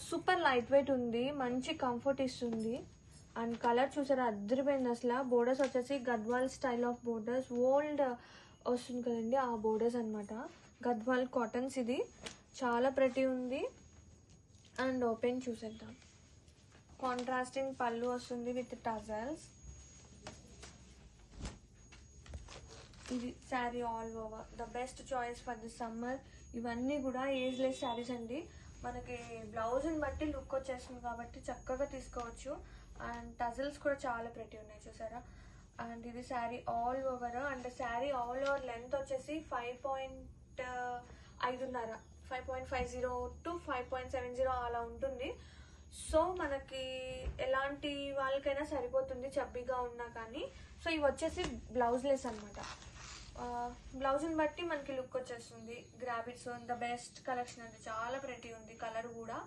Super light weight ఉంది, మంచి comfort ఇస్తుంది. అండ్ కలర్ చూసారా అద్దరిపోయింది అసలు. బోర్డర్స్ వచ్చేసి Gadwal style of borders, old వస్తుంది కదండి ఆ బోర్డర్స్ అనమాట. గద్వాల్ కాటన్స్, ఇది చాలా ప్రతి ఉంది. అండ్ ఓపెన్ చూసేద్దాం. కాంట్రాస్టింగ్ పళ్ళు వస్తుంది విత్ టజల్స్. ఇది sari all over the best choice for the summer. ఇవన్నీ కూడా ఏజ్లెస్ శారీస్ అండి. మనకి బ్లౌజ్ని బట్టి లుక్ వచ్చేస్తుంది కాబట్టి చక్కగా తీసుకోవచ్చు. అండ్ టజల్స్ కూడా చాలా ప్రతి ఉన్నాయి చూసారా. అండ్ ఇది sari all over. And sari all over length వచ్చేసి 5.50 to 5.70 అలా ఉంటుంది. సో మనకి ఎలాంటి వాళ్ళకైనా సరిపోతుంది చబ్బీగా ఉన్నా కానీ. సో ఇవి వచ్చేసి బ్లౌజ్ లెస్ అనమాట. బ్లౌజ్ని బట్టి మనకి లుక్ వచ్చేస్తుంది. Grab it's the best collection అండి, చాలా ప్రతి ఉంది. కలర్ కూడా